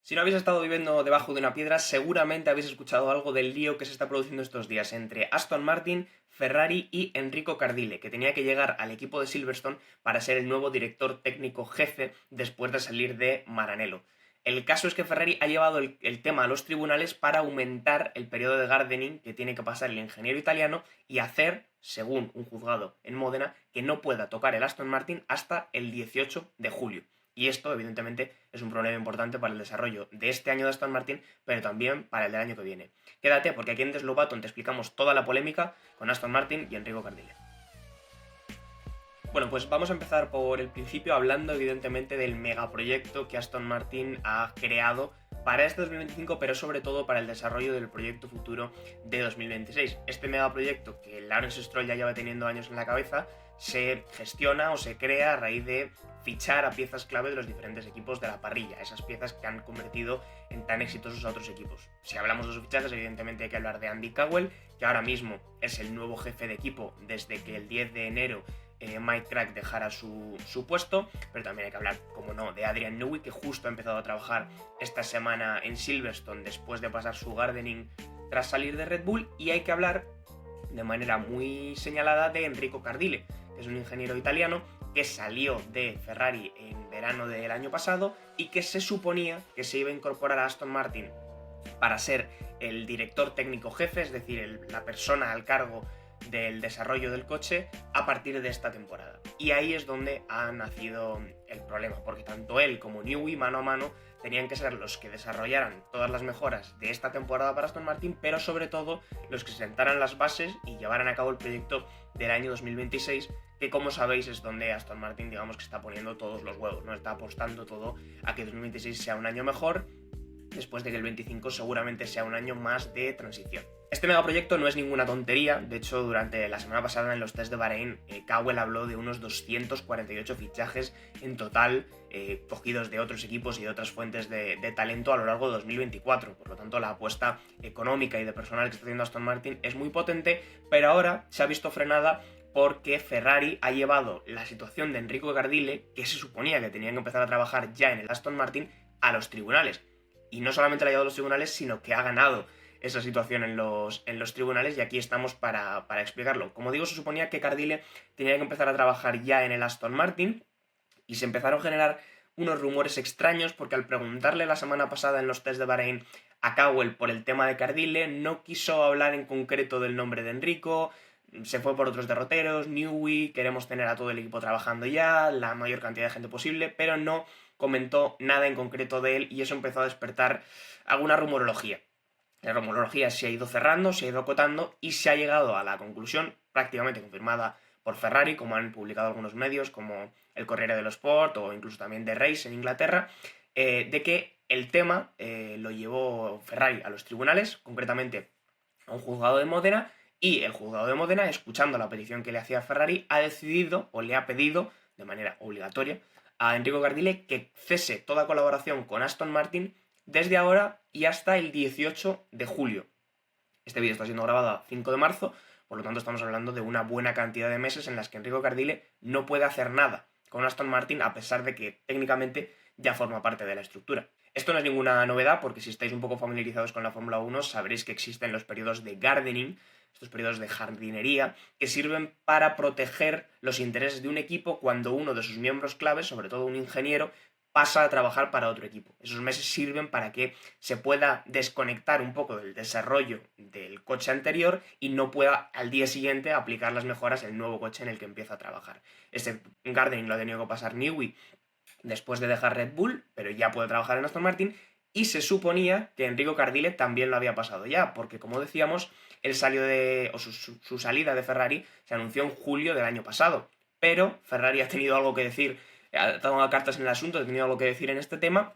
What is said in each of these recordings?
Si no habéis estado viviendo debajo de una piedra, seguramente habéis escuchado algo del lío que se está produciendo estos días entre Aston Martin, Ferrari y Enrico Cardile, que tenía que llegar al equipo de Silverstone para ser el nuevo director técnico jefe después de salir de Maranello. El caso es que Ferrari ha llevado el tema a los tribunales para aumentar el periodo de gardening que tiene que pasar el ingeniero italiano y hacer, según un juzgado en Módena, que no pueda tocar el Aston Martin hasta el 18 de julio. Y esto, evidentemente, es un problema importante para el desarrollo de este año de Aston Martin, pero también para el del año que viene. Quédate, porque aquí en Deslobaton te explicamos toda la polémica con Aston Martin y Enrico Cardile. Bueno, pues vamos a empezar por el principio hablando evidentemente del megaproyecto que Aston Martin ha creado para este 2025, pero sobre todo para el desarrollo del proyecto futuro de 2026. Este megaproyecto que Lawrence Stroll ya lleva teniendo años en la cabeza se gestiona o se crea a raíz de fichar a piezas clave de los diferentes equipos de la parrilla, esas piezas que han convertido en tan exitosos a otros equipos. Si hablamos de esos fichajes, evidentemente hay que hablar de Andy Cowell, que ahora mismo es el nuevo jefe de equipo desde que el 10 de enero Mike Crack dejara su puesto, pero también hay que hablar, como no, de Adrian Newey, que justo ha empezado a trabajar esta semana en Silverstone después de pasar su gardening tras salir de Red Bull, y hay que hablar de manera muy señalada de Enrico Cardile, que es un ingeniero italiano que salió de Ferrari en verano del año pasado y que se suponía que se iba a incorporar a Aston Martin para ser el director técnico jefe, es decir, la persona al cargo del desarrollo del coche a partir de esta temporada. Y ahí es donde ha nacido el problema, porque tanto él como Newey, mano a mano, tenían que ser los que desarrollaran todas las mejoras de esta temporada para Aston Martin, pero sobre todo los que sentaran las bases y llevaran a cabo el proyecto del año 2026, que como sabéis es donde Aston Martin, digamos, que está poniendo todos los huevos, ¿no? Está apostando todo a que 2026 sea un año mejor, después de que el 25 seguramente sea un año más de transición. Este megaproyecto no es ninguna tontería. De hecho, durante la semana pasada en los test de Bahrein, Cowell habló de unos 248 fichajes en total, cogidos de otros equipos y de otras fuentes de talento a lo largo de 2024. Por lo tanto, la apuesta económica y de personal que está haciendo Aston Martin es muy potente, pero ahora se ha visto frenada porque Ferrari ha llevado la situación de Enrico Cardile, que se suponía que tenían que empezar a trabajar ya en el Aston Martin, a los tribunales. Y no solamente la ha llevado a los tribunales, sino que ha ganado esa situación en los tribunales, y aquí estamos para explicarlo. Como digo, se suponía que Cardile tenía que empezar a trabajar ya en el Aston Martin y se empezaron a generar unos rumores extraños porque al preguntarle la semana pasada en los test de Bahrein a Cowell por el tema de Cardile, no quiso hablar en concreto del nombre de Enrico, se fue por otros derroteros, Newey, queremos tener a todo el equipo trabajando ya, la mayor cantidad de gente posible, pero no comentó nada en concreto de él y eso empezó a despertar alguna rumorología. La rumorología se ha ido cerrando, se ha ido acotando y se ha llegado a la conclusión, prácticamente confirmada por Ferrari, como han publicado algunos medios como el Corriere dello Sport o incluso también The Race en Inglaterra, de que el tema lo llevó Ferrari a los tribunales, concretamente a un juzgado de Módena, y el juzgado de Módena, escuchando la petición que le hacía Ferrari, ha decidido o le ha pedido de manera obligatoria a Enrico Cardile que cese toda colaboración con Aston Martin desde ahora y hasta el 18 de julio. Este vídeo está siendo grabado a 5 de marzo, por lo tanto estamos hablando de una buena cantidad de meses en las que Enrico Cardile no puede hacer nada con Aston Martin, a pesar de que técnicamente ya forma parte de la estructura. Esto no es ninguna novedad, porque si estáis un poco familiarizados con la Fórmula 1 sabréis que existen los periodos de gardening, estos periodos de jardinería, que sirven para proteger los intereses de un equipo cuando uno de sus miembros claves, sobre todo un ingeniero, pasa a trabajar para otro equipo. Esos meses sirven para que se pueda desconectar un poco del desarrollo del coche anterior y no pueda al día siguiente aplicar las mejoras en el nuevo coche en el que empieza a trabajar. Este gardening lo ha tenido que pasar Newey después de dejar Red Bull, pero ya puede trabajar en Aston Martin, y se suponía que Enrico Cardile también lo había pasado ya, porque como decíamos, él salió su salida de Ferrari se anunció en julio del año pasado, pero Ferrari ha tenido algo que decir, ha tomado cartas en el asunto, ha tenido algo que decir en este tema,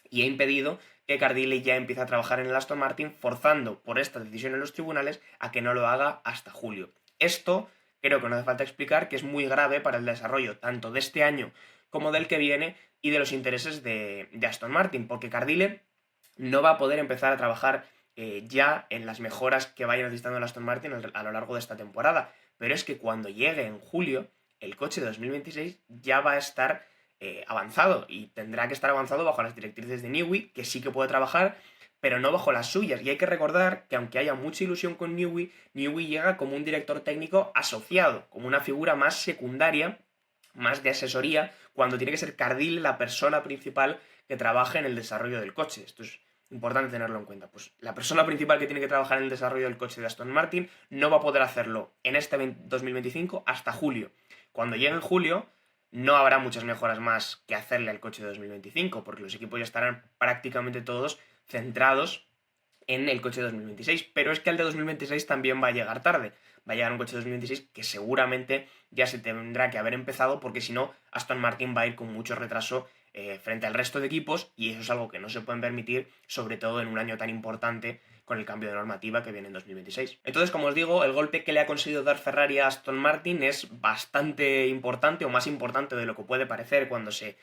y ha impedido que Cardile ya empiece a trabajar en el Aston Martin, forzando por esta decisión en los tribunales a que no lo haga hasta julio. Esto creo que no hace falta explicar que es muy grave para el desarrollo tanto de este año como del que viene y de los intereses de Aston Martin, porque Cardile no va a poder empezar a trabajar ya en las mejoras que vaya necesitando el Aston Martin a lo largo de esta temporada. Pero es que cuando llegue en julio, el coche de 2026 ya va a estar avanzado, y tendrá que estar avanzado bajo las directrices de Newey, que sí que puede trabajar, pero no bajo las suyas. Y hay que recordar que aunque haya mucha ilusión con Newey, Newey llega como un director técnico asociado, como una figura más secundaria, más de asesoría, cuando tiene que ser Cardile la persona principal que trabaje en el desarrollo del coche. Esto es importante tenerlo en cuenta. Pues la persona principal que tiene que trabajar en el desarrollo del coche de Aston Martin no va a poder hacerlo en este 2025 hasta julio. Cuando llegue en julio no habrá muchas mejoras más que hacerle al coche de 2025, porque los equipos ya estarán prácticamente todos centrados en el coche de 2026, pero es que el de 2026 también va a llegar tarde. Va a llegar un coche de 2026 que seguramente ya se tendrá que haber empezado, porque si no, Aston Martin va a ir con mucho retraso frente al resto de equipos, y eso es algo que no se pueden permitir, sobre todo en un año tan importante con el cambio de normativa que viene en 2026. Entonces, como os digo, el golpe que le ha conseguido dar Ferrari a Aston Martin es bastante importante, o más importante de lo que puede parecer cuando se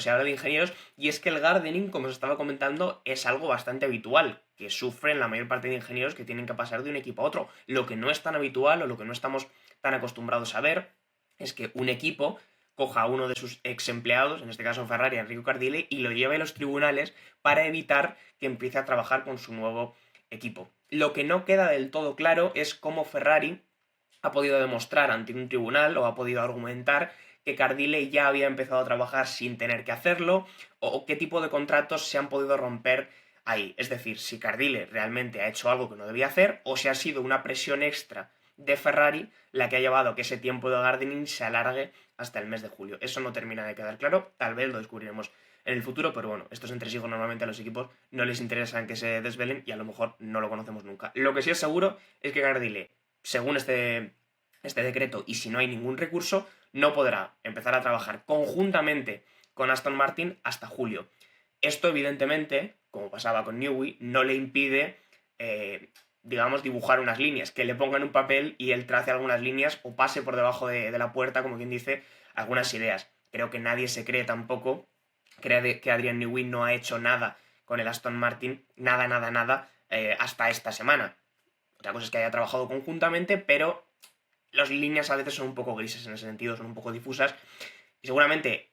habla de ingenieros, y es que el gardening, como os estaba comentando, es algo bastante habitual, que sufren la mayor parte de ingenieros que tienen que pasar de un equipo a otro. Lo que no es tan habitual, o lo que no estamos tan acostumbrados a ver, es que un equipo coja a uno de sus ex empleados, en este caso Ferrari, Enrico Cardile, y lo lleve a los tribunales para evitar que empiece a trabajar con su nuevo equipo. Lo que no queda del todo claro es cómo Ferrari ha podido demostrar ante un tribunal, o ha podido argumentar, que Cardile ya había empezado a trabajar sin tener que hacerlo, o qué tipo de contratos se han podido romper ahí. Es decir, si Cardile realmente ha hecho algo que no debía hacer, o si ha sido una presión extra de Ferrari la que ha llevado a que ese tiempo de gardening se alargue hasta el mes de julio. Eso no termina de quedar claro, tal vez lo descubriremos en el futuro, pero bueno, estos entresijos normalmente a los equipos no les interesan que se desvelen, y a lo mejor no lo conocemos nunca. Lo que sí es seguro es que Cardile, según este decreto, y si no hay ningún recurso, no podrá empezar a trabajar conjuntamente con Aston Martin hasta julio. Esto, evidentemente, como pasaba con Newey, no le impide, digamos, dibujar unas líneas, que le pongan un papel y él trace algunas líneas, o pase por debajo de la puerta, como quien dice, algunas ideas. Creo que nadie se cree tampoco, cree que Adrian Newey no ha hecho nada con el Aston Martin, nada, hasta esta semana. Otra cosa es que haya trabajado conjuntamente, pero las líneas a veces son un poco grises en ese sentido, son un poco difusas, y seguramente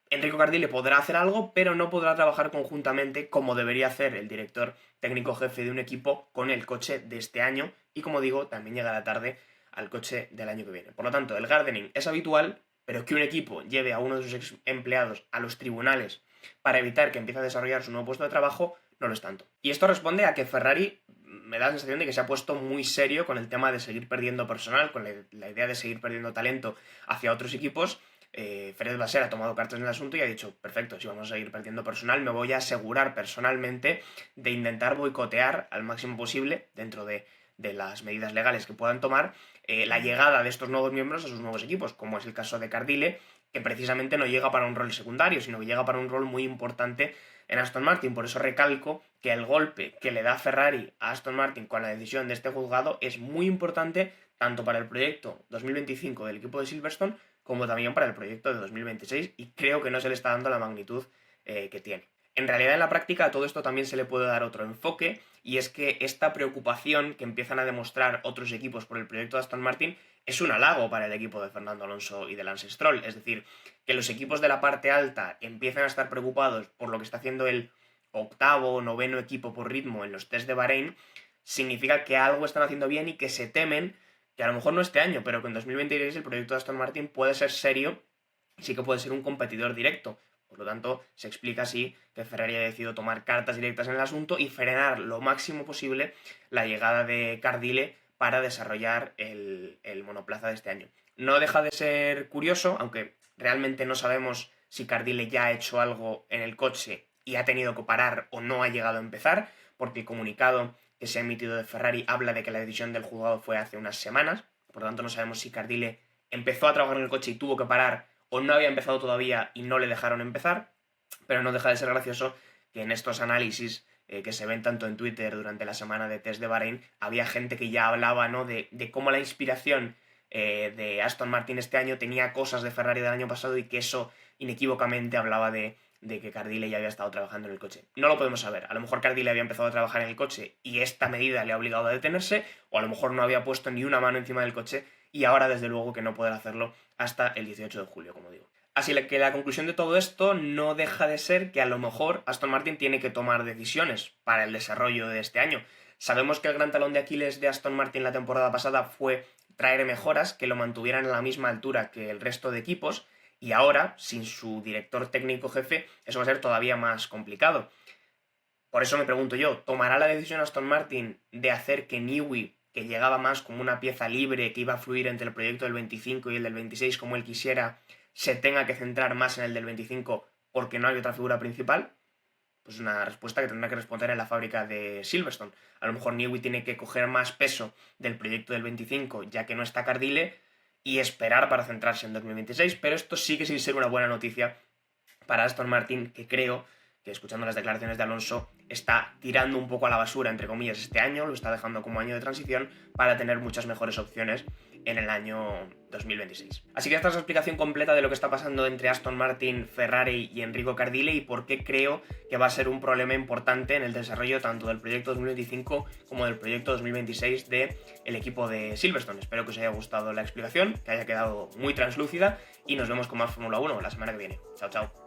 Enrico Cardile podrá hacer algo, pero no podrá trabajar conjuntamente como debería hacer el director técnico jefe de un equipo con el coche de este año, y como digo, también llegará tarde al coche del año que viene. Por lo tanto, el gardening es habitual, pero que un equipo lleve a uno de sus ex empleados a los tribunales para evitar que empiece a desarrollar su nuevo puesto de trabajo no lo es tanto. Y esto responde a que Ferrari me da la sensación de que se ha puesto muy serio con el tema de seguir perdiendo personal, con la idea de seguir perdiendo talento hacia otros equipos. Fred Vasseur ha tomado cartas en el asunto y ha dicho, perfecto, si vamos a seguir perdiendo personal, me voy a asegurar personalmente de intentar boicotear al máximo posible, dentro de las medidas legales que puedan tomar, la llegada de estos nuevos miembros a sus nuevos equipos, como es el caso de Cardile, que precisamente no llega para un rol secundario, sino que llega para un rol muy importante en Aston Martin. Por eso recalco que el golpe que le da Ferrari a Aston Martin con la decisión de este juzgado es muy importante, tanto para el proyecto 2025 del equipo de Silverstone como también para el proyecto de 2026, y creo que no se le está dando la magnitud que tiene. En realidad, en la práctica, a todo esto también se le puede dar otro enfoque, y es que esta preocupación que empiezan a demostrar otros equipos por el proyecto de Aston Martin es un halago para el equipo de Fernando Alonso y de Lance Stroll. Es decir, que los equipos de la parte alta empiecen a estar preocupados por lo que está haciendo el octavo o noveno equipo por ritmo en los test de Bahrein, significa que algo están haciendo bien, y que se temen que a lo mejor no este año, pero que en 2026 el proyecto de Aston Martin puede ser serio, y sí que puede ser un competidor directo. Por lo tanto, se explica así que Ferrari ha decidido tomar cartas directas en el asunto y frenar lo máximo posible la llegada de Cardile para desarrollar el monoplaza de este año. No deja de ser curioso, aunque realmente no sabemos si Cardile ya ha hecho algo en el coche y ha tenido que parar o no ha llegado a empezar, porque el comunicado que se ha emitido de Ferrari habla de que la decisión del juzgado fue hace unas semanas. Por lo tanto, no sabemos si Cardile empezó a trabajar en el coche y tuvo que parar, o no había empezado todavía y no le dejaron empezar. Pero no deja de ser gracioso que en estos análisis que se ven tanto en Twitter durante la semana de test de Bahrein, había gente que ya hablaba, ¿no?, de cómo la inspiración de Aston Martin este año tenía cosas de Ferrari del año pasado, y que eso inequívocamente hablaba de que Cardile ya había estado trabajando en el coche. No lo podemos saber. A lo mejor Cardile había empezado a trabajar en el coche y esta medida le ha obligado a detenerse, o a lo mejor no había puesto ni una mano encima del coche y ahora desde luego que no podrá hacerlo hasta el 18 de julio, como digo. Así que la conclusión de todo esto no deja de ser que a lo mejor Aston Martin tiene que tomar decisiones para el desarrollo de este año. Sabemos que el gran talón de Aquiles de Aston Martin la temporada pasada fue traer mejoras que lo mantuvieran a la misma altura que el resto de equipos, y ahora, sin su director técnico jefe, eso va a ser todavía más complicado. Por eso me pregunto yo, ¿tomará la decisión Aston Martin de hacer que Newey, que llegaba más como una pieza libre que iba a fluir entre el proyecto del 25 y el del 26 como él quisiera, se tenga que centrar más en el del 25 porque no hay otra figura principal? Pues una respuesta que tendrá que responder en la fábrica de Silverstone. A lo mejor Newey tiene que coger más peso del proyecto del 25 ya que no está Cardile y esperar para centrarse en 2026, pero esto sigue sin ser una buena noticia para Aston Martin, que creo que, escuchando las declaraciones de Alonso, está tirando un poco a la basura, entre comillas, este año, lo está dejando como año de transición para tener muchas mejores opciones en el año 2026. Así que esta es la explicación completa de lo que está pasando entre Aston Martin, Ferrari y Enrico Cardile, y por qué creo que va a ser un problema importante en el desarrollo tanto del proyecto 2025 como del proyecto 2026 del equipo de Silverstone. Espero que os haya gustado la explicación, que haya quedado muy translúcida, y nos vemos con más Fórmula 1 la semana que viene. Chao, chao.